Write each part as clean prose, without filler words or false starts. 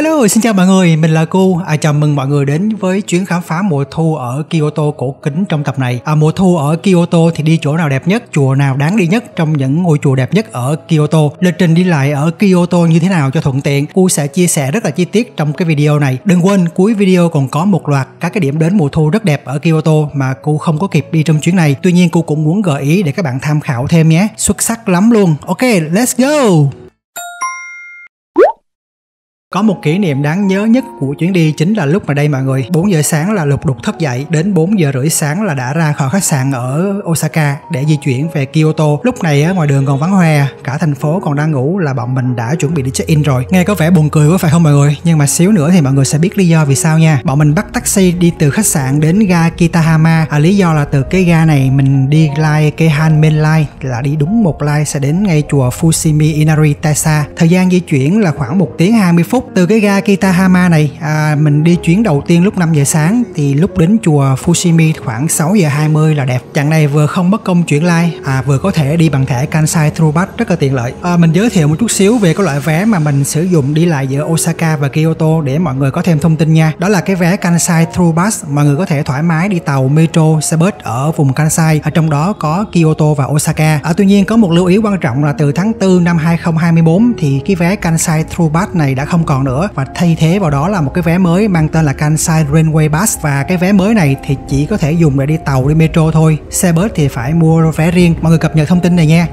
Hello, xin chào mọi người, mình là Cu. Chào mừng mọi người đến với chuyến khám phá mùa thu ở Kyoto cổ kính trong tập này. Mùa thu ở Kyoto thì đi chỗ nào đẹp nhất, chùa nào đáng đi nhất trong những ngôi chùa đẹp nhất ở Kyoto. Lịch trình đi lại ở Kyoto như thế nào cho thuận tiện, Cu sẽ chia sẻ rất là chi tiết trong cái video này. Đừng quên cuối video còn có một loạt các cái điểm đến mùa thu rất đẹp ở Kyoto mà Cu không có kịp đi trong chuyến này. Tuy nhiên Cu cũng muốn gợi ý để các bạn tham khảo thêm nhé. Xuất sắc lắm luôn. Ok, let's go. Có một kỷ niệm đáng nhớ nhất của chuyến đi chính là lúc mà đây mọi người 4 giờ sáng là lục đục thức dậy, đến 4 giờ rưỡi sáng là đã ra khỏi khách sạn ở Osaka để di chuyển về Kyoto. Lúc này ở ngoài đường còn vắng hoe, cả thành phố còn đang ngủ là bọn mình đã chuẩn bị đi check in rồi. Nghe có vẻ buồn cười quá phải không mọi người, nhưng mà xíu nữa thì mọi người sẽ biết lý do vì sao nha. Bọn mình bắt taxi đi từ khách sạn đến ga Kitahama. Lý do là từ cái ga này mình đi line Keihan Main Line là đi đúng một line sẽ đến ngay chùa Fushimi Inari Taisha. Thời gian di chuyển là khoảng 1 tiếng 20 phút. Từ cái ga Kitahama này mình đi chuyến đầu tiên lúc 5 giờ sáng thì lúc đến chùa Fushimi khoảng 6 giờ 20 là đẹp. Chặng này vừa không mất công chuyển line, vừa có thể đi bằng thẻ Kansai Through Bus rất là tiện lợi. Mình giới thiệu một chút xíu về cái loại vé mà mình sử dụng đi lại giữa Osaka và Kyoto để mọi người có thêm thông tin nha. Đó là cái vé Kansai Through Bus, mọi người có thể thoải mái đi tàu metro, xe bus ở vùng Kansai, ở trong đó có Kyoto và Osaka. Tuy nhiên có một lưu ý quan trọng là từ tháng 4 năm 2024 thì cái vé Kansai Through Bus này đã không còn nữa và thay thế vào đó là một cái vé mới mang tên là Kansai Railway Bus, và cái vé mới này thì chỉ có thể dùng để đi tàu, đi metro thôi. Xe bus thì phải mua vé riêng. Mọi người cập nhật thông tin này nha.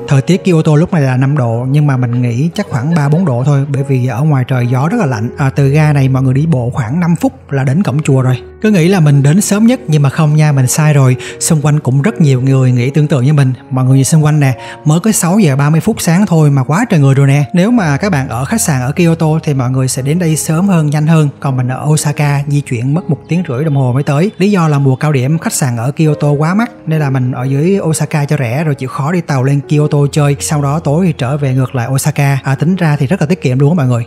Thời tiết Kyoto lúc này là 5 độ nhưng mà mình nghĩ chắc khoảng 3-4 độ thôi, bởi vì ở ngoài trời gió rất là lạnh. Từ ga này mọi người đi bộ khoảng 5 phút là đến cổng chùa rồi. Cứ nghĩ là mình đến sớm nhất nhưng mà không nha, mình sai rồi. Xung quanh cũng rất nhiều người nghĩ tương tự như mình. Mọi người nhìn xung quanh nè, mới có 6 giờ 30 phút sáng thôi mà quá trời người rồi nè. Nếu mà các bạn ở khách sạn ở Kyoto thì mọi người sẽ đến đây sớm hơn, nhanh hơn. Còn mình ở Osaka di chuyển mất 1 tiếng rưỡi đồng hồ mới tới. Lý do là mùa cao điểm khách sạn ở Kyoto quá mắc nên là mình ở dưới Osaka cho rẻ rồi chịu khó đi tàu lên Kyoto chơi, sau đó tối thì trở về ngược lại Osaka. Tính ra thì rất là tiết kiệm luôn á mọi người.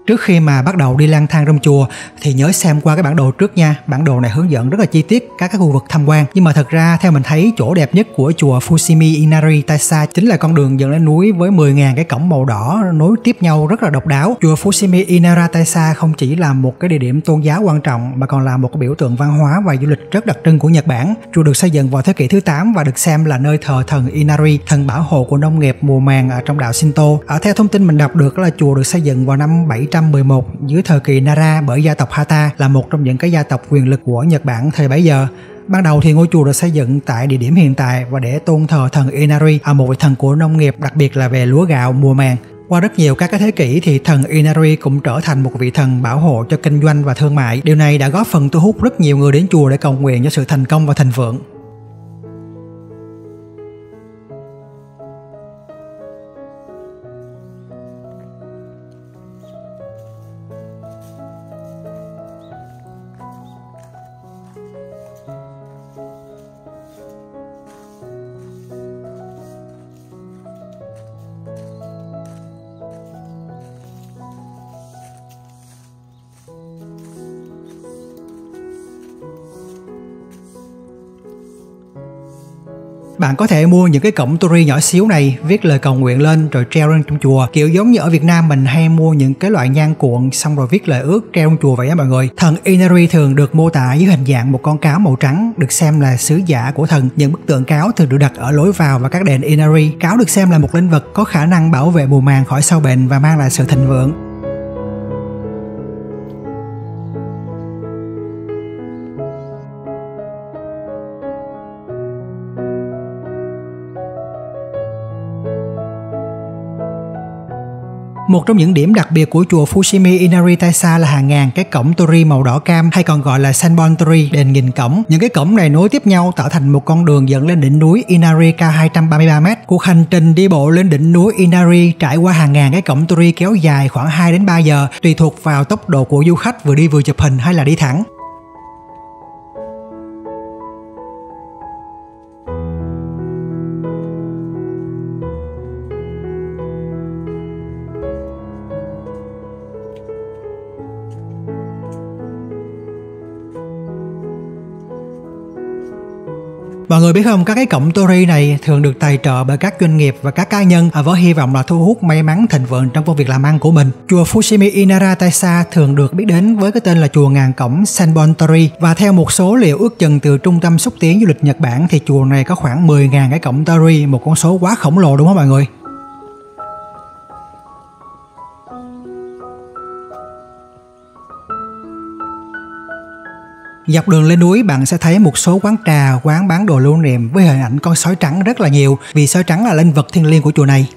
Trước khi mà bắt đầu đi lang thang trong chùa thì nhớ xem qua cái bản đồ trước nha. Bản đồ này hướng dẫn rất là chi tiết các cái khu vực tham quan. Nhưng mà thật ra theo mình thấy chỗ đẹp nhất của chùa Fushimi Inari Taisha chính là con đường dẫn lên núi với 10.000 cái cổng màu đỏ nối tiếp nhau rất là độc đáo. Chùa Fushimi Inari Taisha không chỉ là một cái địa điểm tôn giáo quan trọng mà còn là một cái biểu tượng văn hóa và du lịch rất đặc trưng của Nhật Bản. Chùa được xây dựng vào thế kỷ thứ 8 và được xem là nơi thờ thần Inari, thần bảo hộ của nông nghiệp mùa màng ở trong đạo Shinto. Theo thông tin mình đọc được là chùa được xây dựng vào năm 711 dưới thời kỳ Nara bởi gia tộc Hata, là một trong những cái gia tộc quyền lực của Nhật Bản thời bấy giờ. Ban đầu thì ngôi chùa được xây dựng tại địa điểm hiện tại và để tôn thờ thần Inari, một vị thần của nông nghiệp, đặc biệt là về lúa gạo mùa màng. Qua rất nhiều các cái thế kỷ thì thần Inari cũng trở thành một vị thần bảo hộ cho kinh doanh và thương mại. Điều này đã góp phần thu hút rất nhiều người đến chùa để cầu nguyện cho sự thành công và thịnh vượng. Bạn có thể mua những cái cổng torii nhỏ xíu này, viết lời cầu nguyện lên rồi treo lên trong chùa, kiểu giống như ở Việt Nam mình hay mua những cái loại nhang cuộn xong rồi viết lời ước treo trong chùa vậy á mọi người. Thần Inari thường được mô tả dưới hình dạng một con cáo màu trắng, được xem là sứ giả của thần. Những bức tượng cáo thường được đặt ở lối vào và các đền Inari. Cáo được xem là một linh vật có khả năng bảo vệ mùa màng khỏi sâu bệnh và mang lại sự thịnh vượng. Một trong những điểm đặc biệt của chùa Fushimi Inari Taisa là hàng ngàn cái cổng torii màu đỏ cam hay còn gọi là Senbon torii, đền nghìn cổng. Những cái cổng này nối tiếp nhau tạo thành một con đường dẫn lên đỉnh núi Inari cao 233m. Cuộc hành trình đi bộ lên đỉnh núi Inari trải qua hàng ngàn cái cổng torii kéo dài khoảng 2 đến 3 giờ, tùy thuộc vào tốc độ của du khách vừa đi vừa chụp hình hay là đi thẳng. Mọi người biết không, các cái cổng torii này thường được tài trợ bởi các doanh nghiệp và các cá nhân với hy vọng là thu hút may mắn thịnh vượng trong công việc làm ăn của mình. Chùa Fushimi Inari Taisa thường được biết đến với cái tên là chùa ngàn cổng Senbon torii, và theo một số liệu ước chừng từ Trung tâm xúc tiến du lịch Nhật Bản thì chùa này có khoảng 10.000 cái cổng torii, một con số quá khổng lồ đúng không mọi người? Dọc đường lên núi bạn sẽ thấy một số quán trà, quán bán đồ lưu niệm với hình ảnh con sói trắng rất là nhiều, vì sói trắng là linh vật thiêng liêng của chùa này.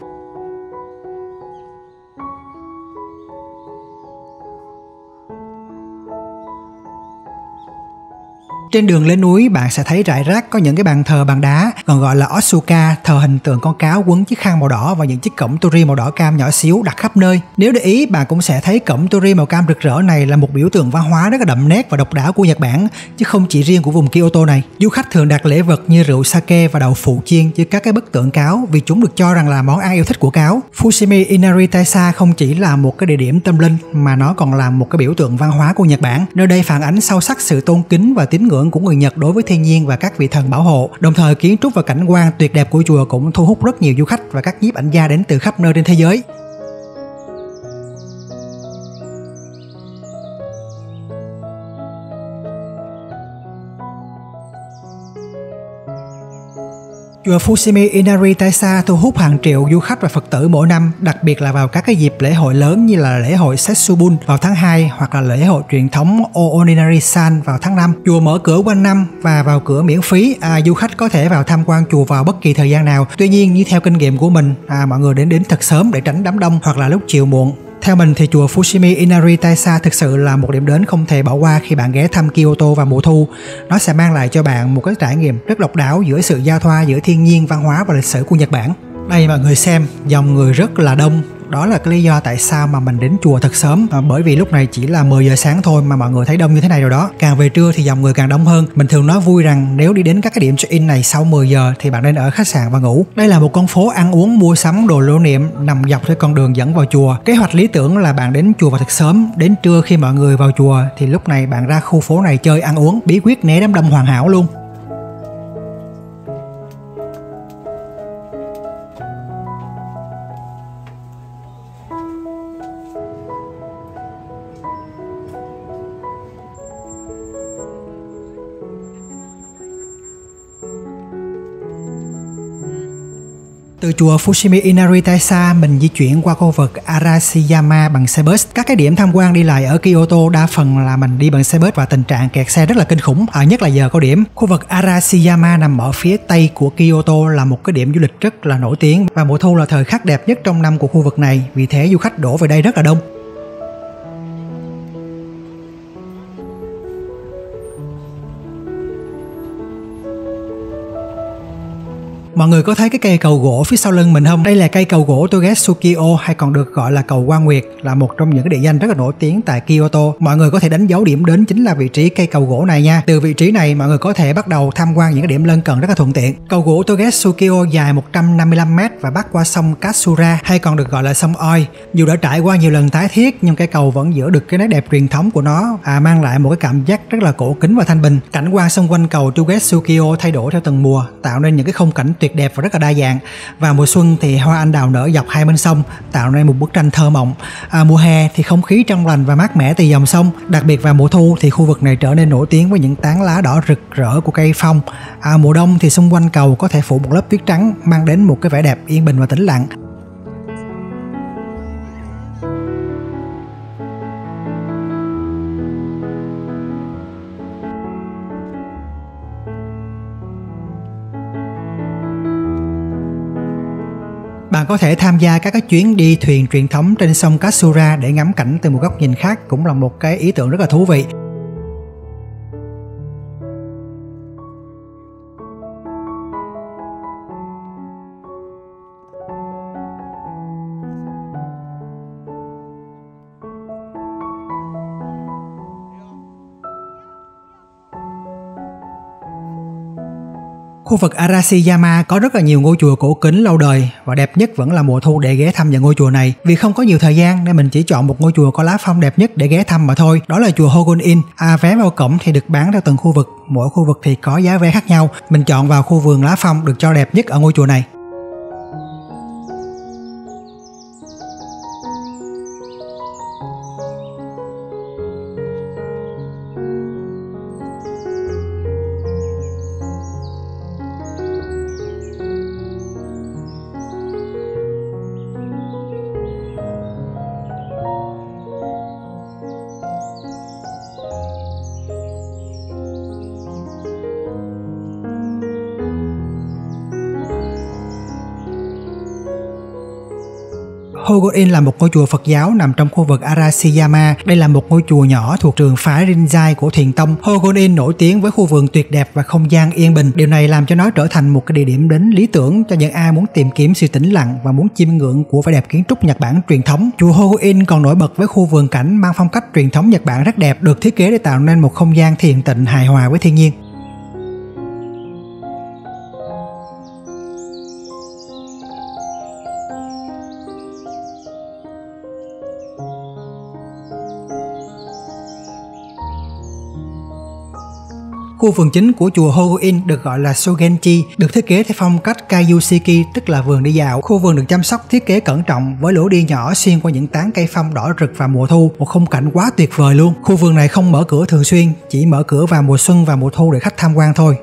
Trên đường lên núi bạn sẽ thấy rải rác có những cái bàn thờ bằng đá, còn gọi là Otsuka, thờ hình tượng con cáo quấn chiếc khăn màu đỏ và những chiếc cổng torii màu đỏ cam nhỏ xíu đặt khắp nơi. Nếu để ý bạn cũng sẽ thấy cổng torii màu cam rực rỡ này là một biểu tượng văn hóa rất là đậm nét và độc đáo của Nhật Bản, chứ không chỉ riêng của vùng Kyoto này. Du khách thường đặt lễ vật như rượu sake và đậu phụ chiên với các cái bức tượng cáo vì chúng được cho rằng là món ăn yêu thích của cáo. Fushimi Inari Taisa không chỉ là một cái địa điểm tâm linh mà nó còn là một cái biểu tượng văn hóa của Nhật Bản. Nơi đây phản ánh sâu sắc sự tôn kính và tín ngưỡng của người Nhật đối với thiên nhiên và các vị thần bảo hộ. Đồng thời kiến trúc và cảnh quan tuyệt đẹp của chùa cũng thu hút rất nhiều du khách và các nhiếp ảnh gia đến từ khắp nơi trên thế giới. Chùa Fushimi Inari Taisa thu hút hàng triệu du khách và Phật tử mỗi năm, đặc biệt là vào các cái dịp lễ hội lớn như là lễ hội Setsubun vào tháng 2 hoặc là lễ hội truyền thống Ooninari-san vào tháng 5. Chùa mở cửa quanh năm và vào cửa miễn phí, du khách có thể vào tham quan chùa vào bất kỳ thời gian nào. Tuy nhiên, như theo kinh nghiệm của mình, mọi người đến thật sớm để tránh đám đông hoặc là lúc chiều muộn. Theo mình thì chùa Fushimi Inari Taisa thực sự là một điểm đến không thể bỏ qua khi bạn ghé thăm Kyoto vào mùa thu. Nó sẽ mang lại cho bạn một cái trải nghiệm rất độc đáo giữa sự giao thoa giữa thiên nhiên, văn hóa và lịch sử của Nhật Bản. Đây mọi người xem, dòng người rất là đông. Đó là cái lý do tại sao mà mình đến chùa thật sớm, bởi vì lúc này chỉ là 10 giờ sáng thôi mà mọi người thấy đông như thế này rồi đó. Càng về trưa thì dòng người càng đông hơn. Mình thường nói vui rằng nếu đi đến các cái điểm check-in này sau 10 giờ thì bạn nên ở khách sạn và ngủ. Đây là một con phố ăn uống, mua sắm đồ lưu niệm nằm dọc theo con đường dẫn vào chùa. Kế hoạch lý tưởng là bạn đến chùa vào thật sớm, đến trưa khi mọi người vào chùa thì lúc này bạn ra khu phố này chơi ăn uống, bí quyết né đám đông hoàn hảo luôn. Từ chùa Fushimi Inari Taisa mình di chuyển qua khu vực Arashiyama bằng xe bus. Các cái điểm tham quan đi lại ở Kyoto đa phần là mình đi bằng xe bus và tình trạng kẹt xe rất là kinh khủng, nhất là giờ cao điểm. Khu vực Arashiyama nằm ở phía tây của Kyoto là một cái điểm du lịch rất là nổi tiếng và mùa thu là thời khắc đẹp nhất trong năm của khu vực này, vì thế du khách đổ về đây rất là đông. Mọi người có thấy cái cây cầu gỗ phía sau lưng mình không? Đây là cây cầu gỗ Togetsukyo hay còn được gọi là cầu Quan Nguyệt, là một trong những cái địa danh rất là nổi tiếng tại Kyoto. Mọi người có thể đánh dấu điểm đến chính là vị trí cây cầu gỗ này nha. Từ vị trí này mọi người có thể bắt đầu tham quan những cái điểm lân cận rất là thuận tiện. Cầu gỗ Togetsukyo dài 155m và bắc qua sông Katsura hay còn được gọi là sông Oi. Dù đã trải qua nhiều lần tái thiết nhưng cây cầu vẫn giữ được cái nét đẹp truyền thống của nó, mang lại một cái cảm giác rất là cổ kính và thanh bình. Cảnh quan xung quanh cầu Togetsukyo thay đổi theo từng mùa, tạo nên những cái khung cảnh tuyệt đẹp và rất là đa dạng. Vào mùa xuân thì hoa anh đào nở dọc hai bên sông, tạo nên một bức tranh thơ mộng. Mùa hè thì không khí trong lành và mát mẻ từ dòng sông. Đặc biệt vào mùa thu thì khu vực này trở nên nổi tiếng với những tán lá đỏ rực rỡ của cây phong. Mùa đông thì xung quanh cầu có thể phủ một lớp tuyết trắng, mang đến một cái vẻ đẹp yên bình và tĩnh lặng. Bạn có thể tham gia các chuyến đi thuyền truyền thống trên sông Katsura để ngắm cảnh từ một góc nhìn khác, cũng là một cái ý tưởng rất là thú vị. Khu vực Arashiyama có rất là nhiều ngôi chùa cổ kính lâu đời và đẹp nhất vẫn là mùa thu để ghé thăm những ngôi chùa này. Vì không có nhiều thời gian nên mình chỉ chọn một ngôi chùa có lá phong đẹp nhất để ghé thăm mà thôi. Đó là chùa Hogon-in. Vé vào cổng thì được bán theo từng khu vực, mỗi khu vực thì có giá vé khác nhau. Mình chọn vào khu vườn lá phong được cho đẹp nhất ở ngôi chùa này. Hogon-in là một ngôi chùa Phật giáo nằm trong khu vực Arashiyama. Đây là một ngôi chùa nhỏ thuộc trường phái Rinzai của Thiền tông. Hogon-in nổi tiếng với khu vườn tuyệt đẹp và không gian yên bình. Điều này làm cho nó trở thành một cái địa điểm đến lý tưởng cho những ai muốn tìm kiếm sự tĩnh lặng và muốn chiêm ngưỡng của vẻ đẹp kiến trúc Nhật Bản truyền thống. Chùa Hogon-in còn nổi bật với khu vườn cảnh mang phong cách truyền thống Nhật Bản rất đẹp, được thiết kế để tạo nên một không gian thiền tịnh hài hòa với thiên nhiên. Khu vườn chính của chùa Hogon-in được gọi là Sogenji, được thiết kế theo phong cách Kaiushiki, tức là vườn đi dạo. Khu vườn được chăm sóc thiết kế cẩn trọng với lối đi nhỏ xuyên qua những tán cây phong đỏ rực vào mùa thu, một khung cảnh quá tuyệt vời luôn. Khu vườn này không mở cửa thường xuyên, chỉ mở cửa vào mùa xuân và mùa thu để khách tham quan thôi.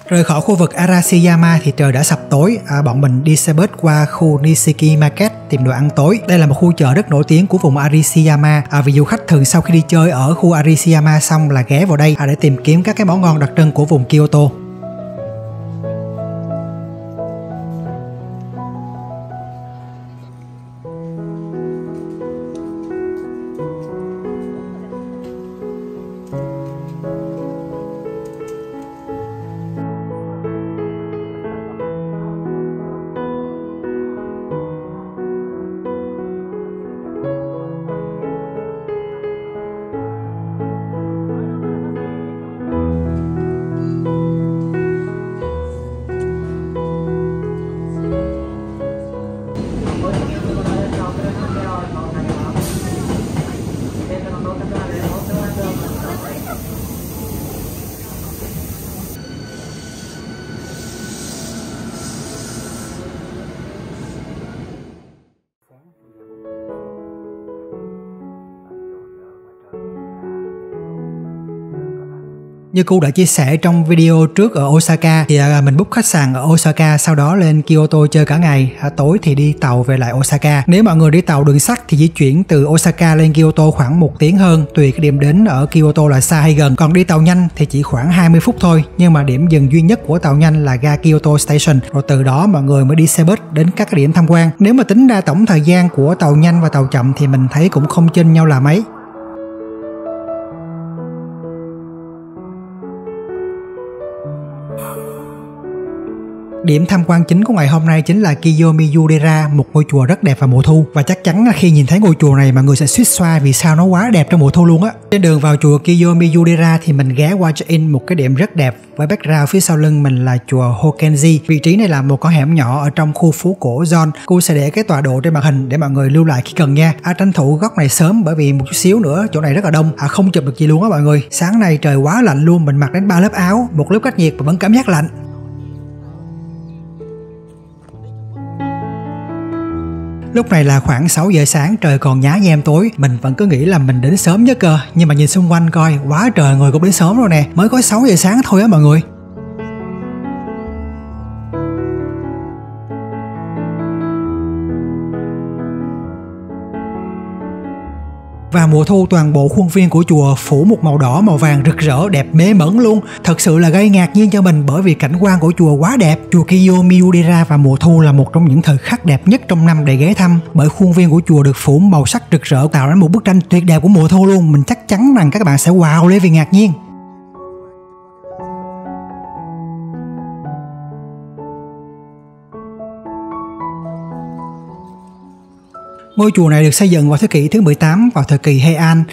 Rời khỏi khu vực Arashiyama thì trời đã sập tối. Bọn mình đi xe bus qua khu Nishiki Market tìm đồ ăn tối. Đây là một khu chợ rất nổi tiếng của vùng Arashiyama. Vì du khách thường sau khi đi chơi ở khu Arashiyama xong là ghé vào đây để tìm kiếm các cái món ngon đặc trưng của vùng Kyoto. Như Cu đã chia sẻ trong video trước ở Osaka thì mình book khách sạn ở Osaka, sau đó lên Kyoto chơi cả ngày, tối thì đi tàu về lại Osaka. Nếu mọi người đi tàu đường sắt thì di chuyển từ Osaka lên Kyoto khoảng 1 tiếng hơn, tùy cái điểm đến ở Kyoto là xa hay gần. Còn đi tàu nhanh thì chỉ khoảng 20 phút thôi, nhưng mà điểm dừng duy nhất của tàu nhanh là ga Kyoto Station, rồi từ đó mọi người mới đi xe bus đến các cái điểm tham quan. Nếu mà tính ra tổng thời gian của tàu nhanh và tàu chậm thì mình thấy cũng không chênh nhau là mấy. Điểm tham quan chính của ngày hôm nay chính là Kiyomizu-dera, một ngôi chùa rất đẹp vào mùa thu. Và chắc chắn khi nhìn thấy ngôi chùa này mọi người sẽ suýt xoa vì sao nó quá đẹp trong mùa thu luôn á. Trên đường vào chùa Kiyomizu-dera thì mình ghé qua check-in một cái điểm rất đẹp. Với background phía sau lưng mình là chùa Hokenji. Vị trí này là một con hẻm nhỏ ở trong khu phố cổ Zon. Cô sẽ để cái tọa độ trên màn hình để mọi người lưu lại khi cần nha. Tranh thủ góc này sớm bởi vì một chút xíu nữa chỗ này rất là đông. Không chụp được gì luôn á mọi người. Sáng nay trời quá lạnh luôn, mình mặc đến 3 lớp áo, một lớp cách nhiệt và vẫn cảm giác lạnh. Lúc này là khoảng 6 giờ sáng, trời còn nhá nhem tối. Mình vẫn cứ nghĩ là mình đến sớm nhất cơ, nhưng mà nhìn xung quanh coi, quá trời người cũng đến sớm rồi nè. Mới có 6 giờ sáng thôi á mọi người. Và mùa thu toàn bộ khuôn viên của chùa phủ một màu đỏ màu vàng rực rỡ đẹp mê mẩn luôn. Thật sự là gây ngạc nhiên cho mình bởi vì cảnh quan của chùa quá đẹp. Chùa Kiyomizu-dera vào mùa thu là một trong những thời khắc đẹp nhất trong năm để ghé thăm, bởi khuôn viên của chùa được phủ màu sắc rực rỡ tạo ra một bức tranh tuyệt đẹp của mùa thu luôn. Mình chắc chắn rằng các bạn sẽ wow lên vì ngạc nhiên. Ngôi chùa này được xây dựng vào thế kỷ thứ 18 vào thời kỳ Heian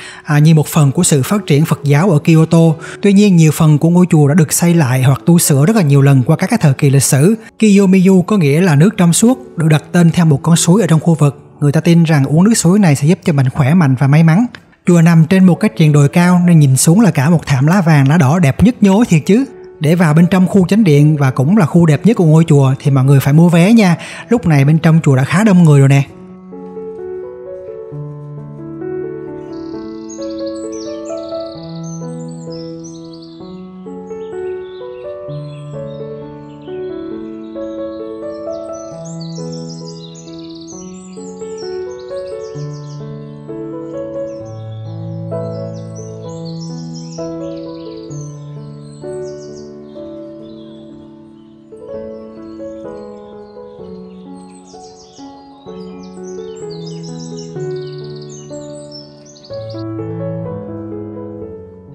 như một phần của sự phát triển Phật giáo ở Kyoto. Tuy nhiên, nhiều phần của ngôi chùa đã được xây lại hoặc tu sửa rất là nhiều lần qua các cái thời kỳ lịch sử. Kiyomizu có nghĩa là nước trong suốt, được đặt tên theo một con suối ở trong khu vực. Người ta tin rằng uống nước suối này sẽ giúp cho mình khỏe mạnh và may mắn. Chùa nằm trên một cái triền đồi cao nên nhìn xuống là cả một thảm lá vàng lá đỏ đẹp nhức nhối thiệt chứ. Để vào bên trong khu chánh điện và cũng là khu đẹp nhất của ngôi chùa thì mọi người phải mua vé nha. Lúc này bên trong chùa đã khá đông người rồi nè.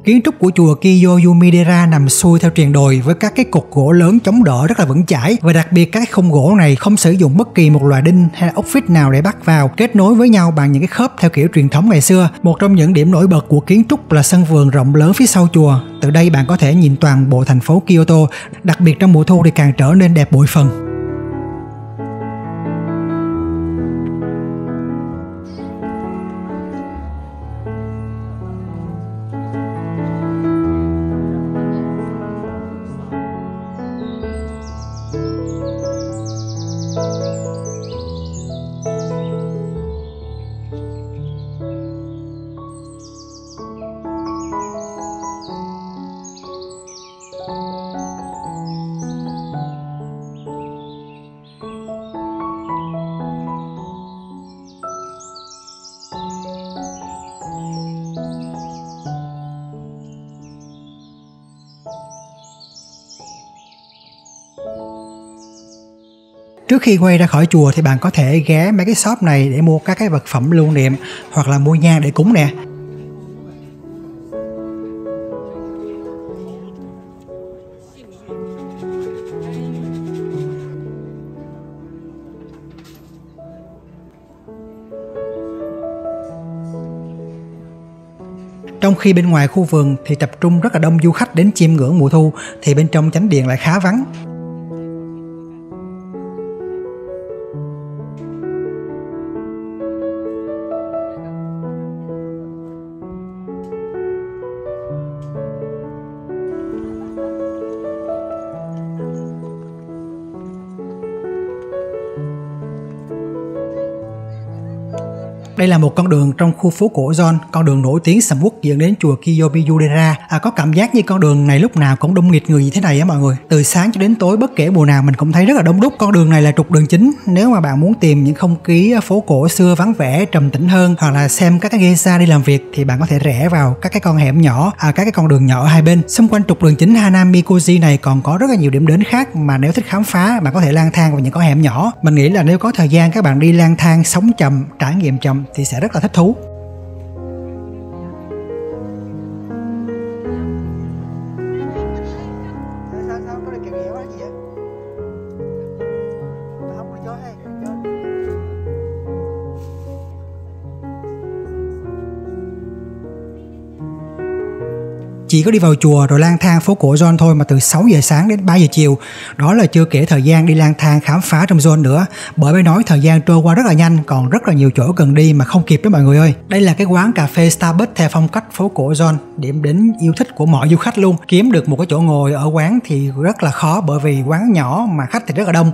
Kiến trúc của chùa Kiyomizu-dera nằm xuôi theo triền đồi với các cái cột gỗ lớn chống đỡ rất là vững chãi, và đặc biệt các cái khung gỗ này không sử dụng bất kỳ một loại đinh hay ốc vít nào để bắt vào, kết nối với nhau bằng những cái khớp theo kiểu truyền thống ngày xưa. Một trong những điểm nổi bật của kiến trúc là sân vườn rộng lớn phía sau chùa. Từ đây bạn có thể nhìn toàn bộ thành phố Kyoto, đặc biệt trong mùa thu thì càng trở nên đẹp bội phần. Trước khi quay ra khỏi chùa thì bạn có thể ghé mấy cái shop này để mua các cái vật phẩm lưu niệm hoặc là mua nhang để cúng nè. Trong khi bên ngoài khu vườn thì tập trung rất là đông du khách đến chiêm ngưỡng mùa thu, thì bên trong chánh điện lại khá vắng. Đây là một con đường trong khu phố cổ Gion, con đường nổi tiếng sầm uất dẫn đến chùa Kiyomizu-dera. Có cảm giác như con đường này lúc nào cũng đông nghịt người như thế này á mọi người. Từ sáng cho đến tối bất kể mùa nào mình cũng thấy rất là đông đúc. Con đường này là trục đường chính. Nếu mà bạn muốn tìm những không khí phố cổ xưa vắng vẻ, trầm tĩnh hơn, hoặc là xem các cái geisha đi làm việc thì bạn có thể rẽ vào các cái con hẻm nhỏ, các cái con đường nhỏ ở hai bên. Xung quanh trục đường chính Hanamikoji này còn có rất là nhiều điểm đến khác mà nếu thích khám phá bạn có thể lang thang vào những con hẻm nhỏ. Mình nghĩ là nếu có thời gian các bạn đi lang thang sống chậm, trải nghiệm chậm thì sẽ rất là thích thú. Chỉ có đi vào chùa rồi lang thang phố cổ Gion thôi mà từ 6 giờ sáng đến 3 giờ chiều. Đó là chưa kể thời gian đi lang thang khám phá trong Gion nữa. Bởi mới nói thời gian trôi qua rất là nhanh, còn rất là nhiều chỗ cần đi mà không kịp đó mọi người ơi. Đây là cái quán cà phê Starbucks theo phong cách phố cổ Gion, điểm đến yêu thích của mọi du khách luôn. Kiếm được một cái chỗ ngồi ở quán thì rất là khó bởi vì quán nhỏ mà khách thì rất là đông.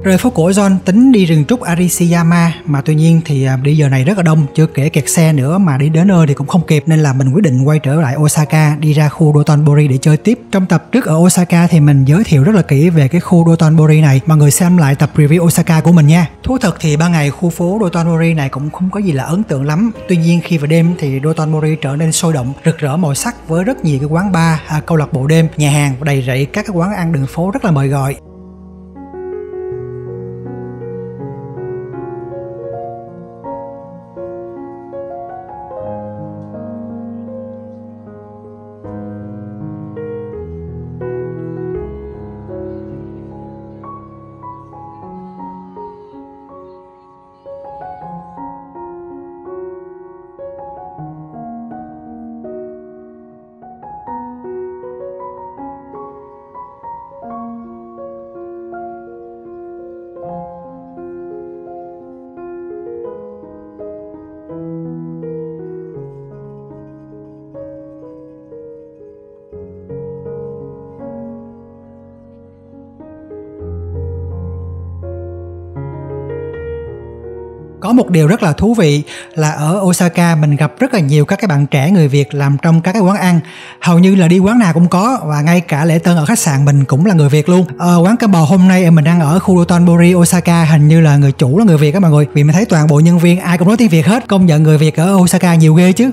Rời phố cổ Gion tính đi rừng trúc Arishiyama mà tuy nhiên thì đi giờ này rất là đông, chưa kể kẹt xe nữa mà đi đến nơi thì cũng không kịp nên là mình quyết định quay trở lại Osaka đi ra khu Dotonbori để chơi tiếp. Trong tập trước ở Osaka thì mình giới thiệu rất là kỹ về cái khu Dotonbori này, mọi người xem lại tập review Osaka của mình nha. Thú thật thì ban ngày khu phố Dotonbori này cũng không có gì là ấn tượng lắm, tuy nhiên khi vào đêm thì Dotonbori trở nên sôi động, rực rỡ màu sắc với rất nhiều cái quán bar, câu lạc bộ đêm, nhà hàng đầy rẫy các cái quán ăn đường phố rất là mời gọi. Có một điều rất là thú vị là ở Osaka mình gặp rất là nhiều các cái bạn trẻ người Việt làm trong các cái quán ăn. Hầu như là đi quán nào cũng có, và ngay cả lễ tân ở khách sạn mình cũng là người Việt luôn. Quán cơm bò hôm nay mình đang ở khu Dotonbori Osaka, hình như là người chủ là người Việt các mọi người, vì mình thấy toàn bộ nhân viên ai cũng nói tiếng Việt hết. Công nhận người Việt ở Osaka nhiều ghê chứ.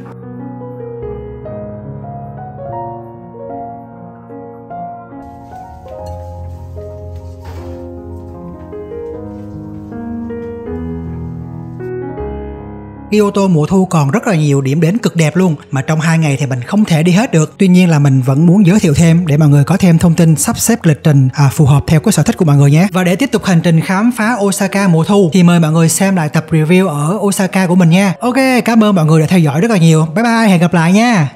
Kyoto mùa thu còn rất là nhiều điểm đến cực đẹp luôn, mà trong 2 ngày thì mình không thể đi hết được. Tuy nhiên là mình vẫn muốn giới thiệu thêm để mọi người có thêm thông tin sắp xếp lịch trình phù hợp theo cái sở thích của mọi người nhé. Và để tiếp tục hành trình khám phá Osaka mùa thu thì mời mọi người xem lại tập review ở Osaka của mình nha. Ok, cảm ơn mọi người đã theo dõi rất là nhiều. Bye bye, hẹn gặp lại nha.